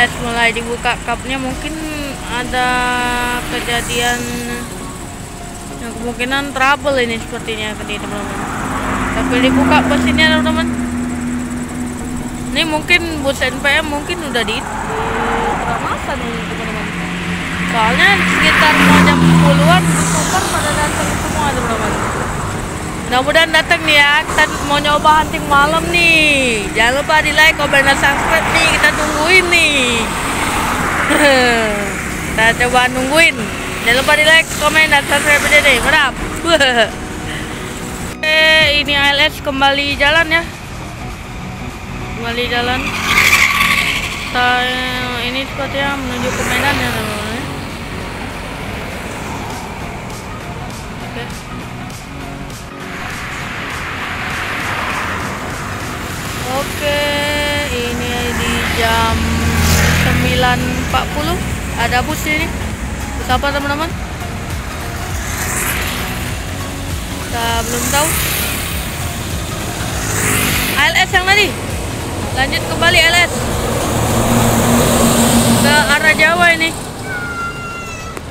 ALS mulai dibuka cupnya, mungkin ada kejadian yang kemungkinan trouble ini sepertinya tadi teman-teman. Tapi dibuka mesinnya teman-teman. Ini mungkin bus NPM mungkin udah di keramasan ini teman-teman. Soalnya sekitar mau jam 10-an bus super pada datang semua teman-teman. Mudah-mudahan datang nih ya. Kita mau nyoba hunting malam nih. Jangan lupa di like, comment, dan subscribe nih. Kita tungguin nih. Kita coba nungguin. Jangan lupa di like, comment, dan subscribe aja deh. Mantap. Oke, ini ALS kembali jalan ya. Kembali jalan. Kita ini sepertinya menuju ke Medan ya teman-teman. Oke. Oke, ini di jam 9.40 ada bus ini. Bus apa teman-teman? Kita belum tahu. ALS yang tadi. Lanjut kembali ALS ke arah Jawa ini.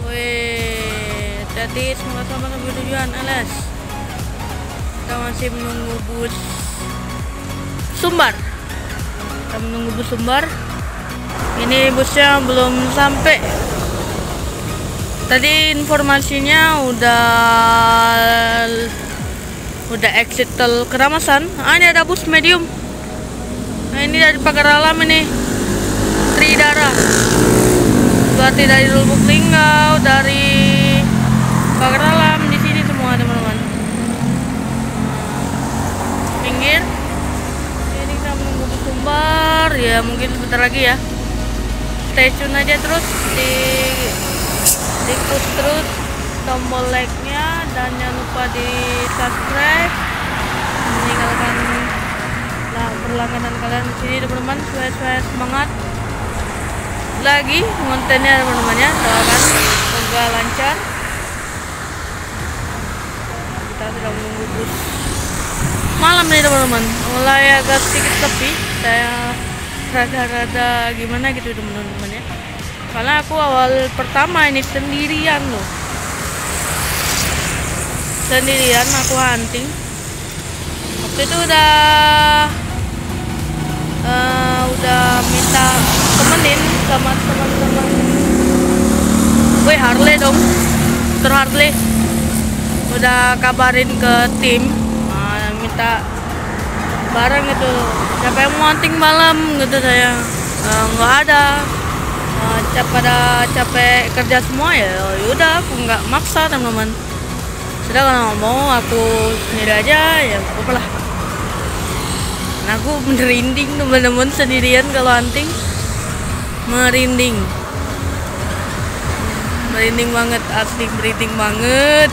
Wih, tadi semoga selamat sampai tujuan ALS. Kita masih menunggu bus Sumbar. Kita menunggu bus Sumbar. Ini busnya belum sampai. Tadi informasinya udah exit tol Keramasan. Ini ada bus medium. Nah, ini dari Pagar Alam ini. Tridara. Berarti dari Lubuk Linggau, dari Pagar Alam, di sini semua teman-teman. Pinggir. Sumbar ya, mungkin sebentar lagi ya. Stay tune aja terus, di push terus tombol like-nya, dan jangan lupa di subscribe, meninggalkan berlangganan kalian di sini teman-teman, supaya semangat lagi kontennya teman-teman ya. Doakan semoga lancar. Kita sedang menunggu bus malam nih teman-teman, mulai agak sedikit sepi. Saya rada-rada gimana gitu teman-teman ya, karena aku awal pertama ini sendirian loh, sendirian aku hunting. Waktu itu udah minta temenin sama teman-teman. Wih, Harley dong, Ter Harley udah kabarin ke tim, minta bareng gitu, siapa yang mau hunting malam gitu. Saya nggak ada, pada capek kerja semua ya. Yaudah, aku nggak maksa teman-teman. Sudah, kalau mau aku sendiri aja ya apa lah. Nah, aku merinding teman-teman sendirian kalau hunting, merinding banget, asli merinding banget.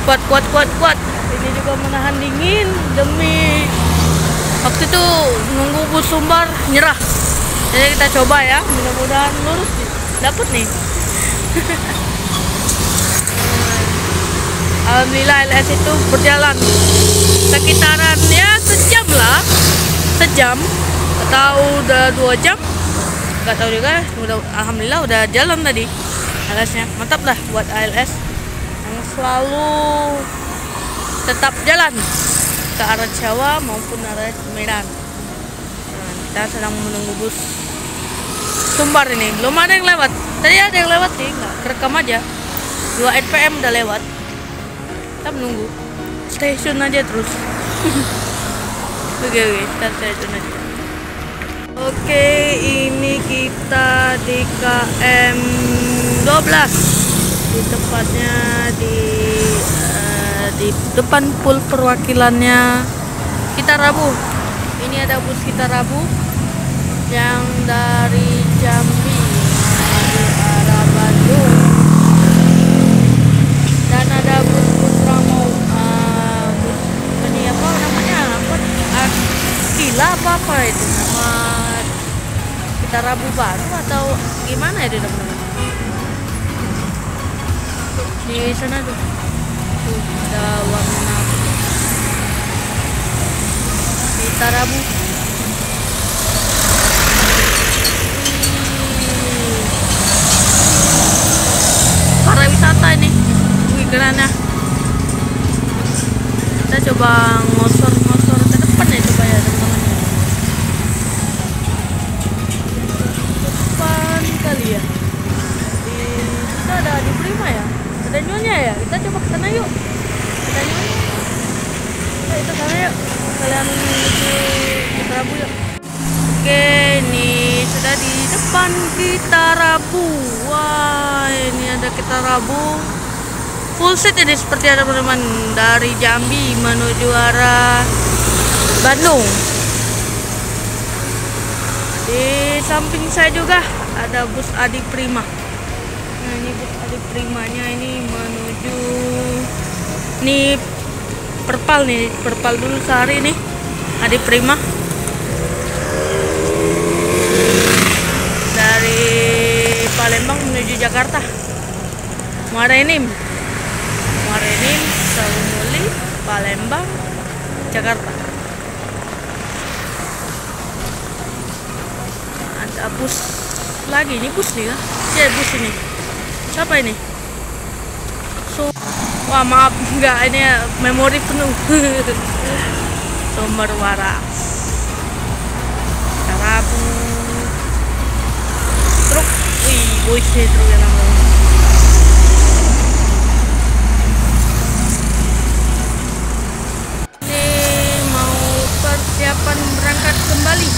Kuat. Ini juga menahan dingin demi waktu itu nunggu bus Sumbar nyerah. Jadi kita coba ya, mudah-mudahan lurus dapet nih. Alhamdulillah ALS itu berjalan sekitaran ya sejam atau udah 2 jam, nggak tahu juga. Alhamdulillah udah jalan tadi ALS-nya. Mantap lah buat ALS yang selalu tetap jalan ke arah Jawa maupun arah Medan. Nah, kita sedang menunggu bus Sumbar ini. Belum ada yang lewat. Tadi ada yang lewat sih, nggak kerekam aja. 2 NPM udah lewat. Kita menunggu. Stay tune aja terus. Oke, kita stay tune aja. Oke, ini kita di KM 12. Di tempatnya di depan pool perwakilannya Kita Rabu. Ini ada bus Kita Rabu yang dari Jambi menuju arah Bandung, dan ada bus Ramo, bus ini apa namanya, Akila apa itu nama Kita Rabu baru atau gimana itu teman-teman. Di sana tuh ada warna Kita Rabu. coba ngosor-ngosor ke depan ya, coba ya teman-teman ya. Depan kali ya. Kita ada di Prima ya. Ada nyonya ya. Kita coba ke sana yuk. Ada nyonya. Kita sana yuk. Kalian menuju Kita Rabu yuk. Oke, ini sudah di depan Kita Rabu. Wah, ini ada Kita Rabu. Full set ini seperti ada teman-teman, dari Jambi menuju arah Bandung. Di samping saya juga ada bus Adi Prima. Nah, ini bus Adi Primanya ini menuju Perpal nih, Perpal dulu sehari nih Adi Prima. Dari Palembang menuju Jakarta. Muara Enim, Sawumuli, Palembang, Jakarta. Ada bus lagi, ini bus nih kan? Ya, bus ini. Siapa ini? Wah, maaf, enggak, ini memori penuh. Sumber waras. Rabu. Truk, wih, boys nih truk yang namanya. Persiapan berangkat kembali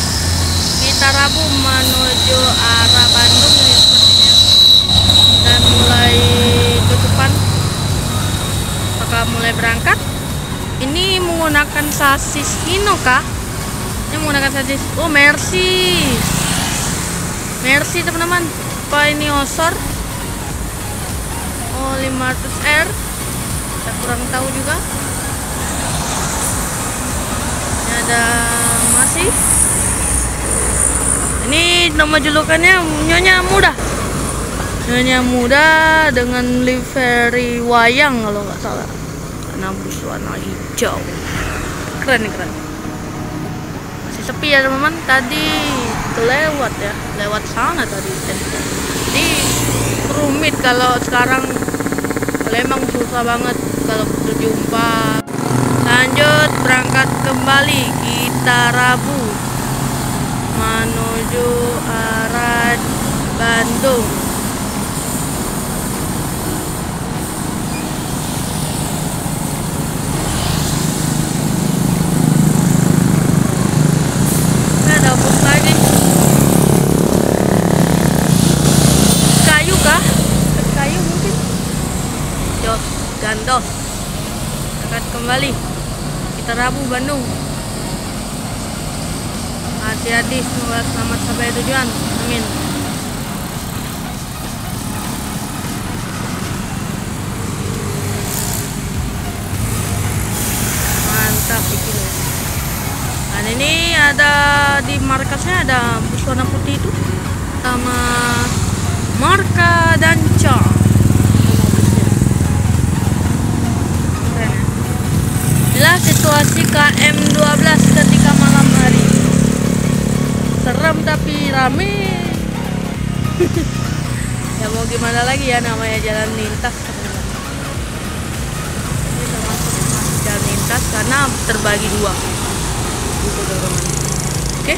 Kita Rabu menuju arah Bandung ini sepertinya, dan mulai tutupan apakah mulai berangkat. Ini menggunakan sasis Hino kah? Ini menggunakan sasis Mercy teman-teman. Apa ini Osor 500R, saya kurang tahu juga. Ada masih ini nama julukannya Nyonya Muda dengan livery wayang kalau nggak salah, karena bus warna hijau. Keren. Masih sepi ya teman-teman, tadi lewat sana tadi. Jadi rumit kalau sekarang, emang susah banget kalau berjumpa. Lanjut berangkat kembali Kita Rabu menuju arah Bandung. Ada bus lagi. Kayu kah? Kayu mungkin. Gandos. Berangkat kembali Kita Rabu Bandung. Hati-hati, semoga selamat sampai tujuan. Amin. Mantap bikin. Dan ini ada di markasnya ada bus warna putih itu sama marka Danca. Inilah situasi KM12 ketika malam hari. Serem tapi rame. Ya mau gimana lagi ya, namanya jalan lintas. Ini termasuk jalan lintas karena terbagi dua. Gitu teman-teman. Oke.